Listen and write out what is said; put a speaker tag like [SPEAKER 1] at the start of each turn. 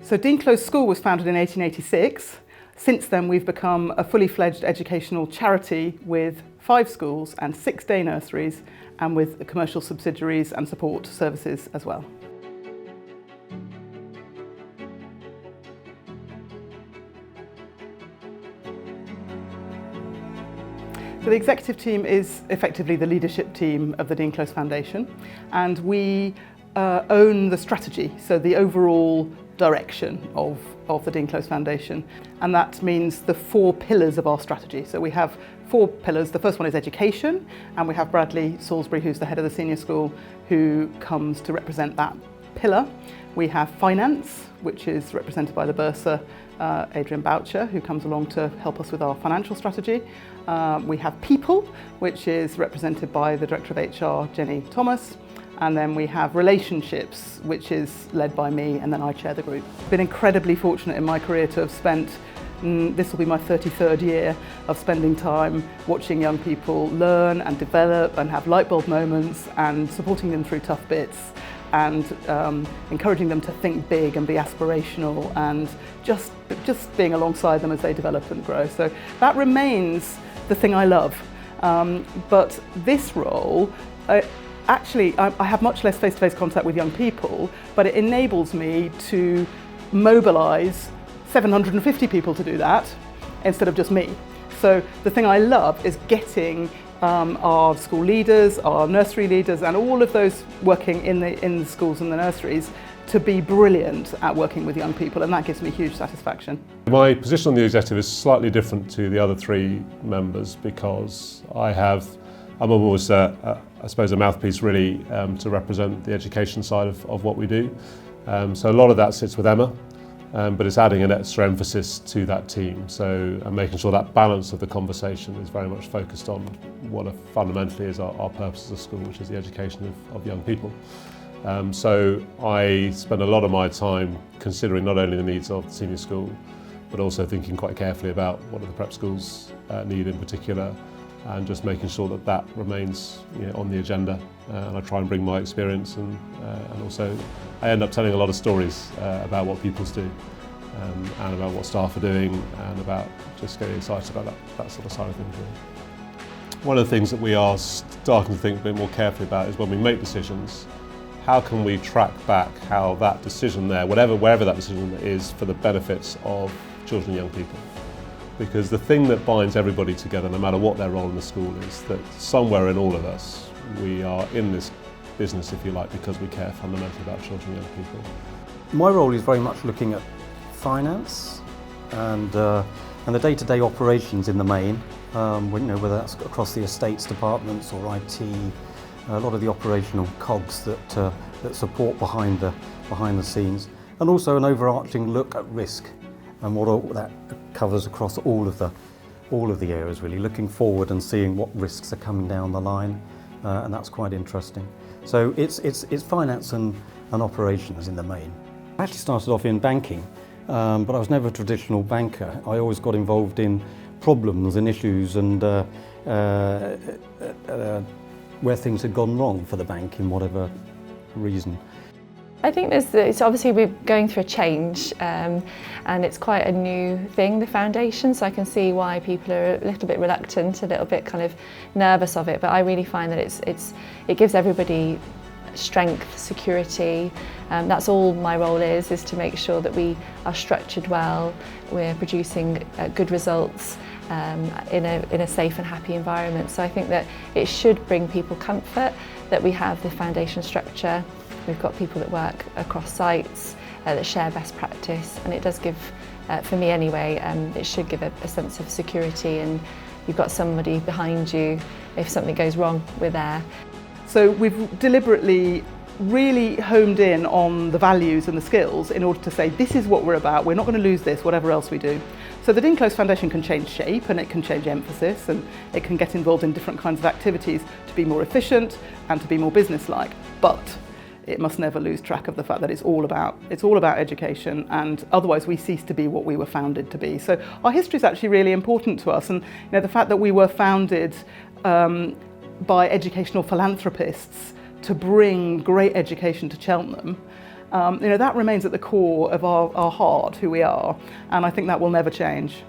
[SPEAKER 1] So Dean Close School was founded in 1886. Since then we've become a fully fledged educational charity with 5 schools and 6 day nurseries, and with commercial subsidiaries and support services as well. So the executive team is effectively the leadership team of the Dean Close Foundation, and we own the strategy, so the overall direction of the Dean Close Foundation, and that means the 4 pillars of our strategy. So we have 4 pillars. The first one is education, and we have Bradley Salisbury, who's the head of the senior school, who comes to represent that pillar. We have finance, which is represented by the bursar, Adrian Boucher, who comes along to help us with our financial strategy. We have people, which is represented by the Director of HR, Jenny Thomas. And then we have relationships, which is led by me, and then I chair the group. I've been incredibly fortunate in my career to have spent, this will be my 33rd year of spending time watching young people learn and develop and have light bulb moments, and supporting them through tough bits, and encouraging them to think big and be aspirational, and just being alongside them as they develop and grow. So that remains the thing I love. But this role, actually, I have much less face-to-face contact with young people, but it enables me to mobilise 750 people to do that instead of just me. So the thing I love is getting our school leaders, our nursery leaders, and all of those working in the schools and the nurseries to be brilliant at working with young people, and that gives me huge satisfaction.
[SPEAKER 2] My position on the executive is slightly different to the other 3 members, because I'm always, I suppose, a mouthpiece really to represent the education side of what we do. So a lot of that sits with Emma, but it's adding an extra emphasis to that team. So I'm making sure that balance of the conversation is very much focused on what fundamentally is our purpose as a school, which is the education of young people. So I spend a lot of my time considering not only the needs of the senior school, but also thinking quite carefully about what do the prep schools need in particular, and just making sure that remains on the agenda. And I try and bring my experience, and also I end up telling a lot of stories about what pupils do, and about what staff are doing, and about just getting excited about that sort of side of things. Really. One of the things that we are starting to think a bit more carefully about is when we make decisions, how can we track back how that decision there, wherever that decision is, for the benefits of children and young people. Because the thing that binds everybody together, no matter what their role in the school is, that somewhere in all of us, we are in this business, if you like, because we care fundamentally about children and young people.
[SPEAKER 3] My role is very much looking at finance and the day-to-day operations in the main, whether that's across the estates departments or IT, a lot of the operational cogs that support behind the scenes, and also an overarching look at risk and what all that covers across all of the areas, really looking forward and seeing what risks are coming down the line, and that's quite interesting. So it's finance and operations in the main. I actually started off in banking, but I was never a traditional banker. I always got involved in problems and issues, and where things had gone wrong for the bank in whatever reason.
[SPEAKER 4] I think it's obviously we're going through a change, and it's quite a new thing, the foundation, so I can see why people are a little bit reluctant, a little bit kind of nervous of it, but I really find that it gives everybody strength, security. That's all my role is to make sure that we are structured well, we're producing good results in a safe and happy environment. So I think that it should bring people comfort that we have the foundation structure. We've got people that work across sites that share best practice, and it does give, for me anyway, it should give a sense of security, and you've got somebody behind you if something goes wrong, we're there.
[SPEAKER 1] So we've deliberately really honed in on the values and the skills in order to say this is what we're about, we're not going to lose this whatever else we do. So the Dean Close Foundation can change shape, and it can change emphasis, and it can get involved in different kinds of activities to be more efficient and to be more business-like, but it must never lose track of the fact that it's all about education, and otherwise we cease to be what we were founded to be. So our history is actually really important to us, and the fact that we were founded by educational philanthropists to bring great education to Cheltenham, that remains at the core of our heart, who we are, and I think that will never change.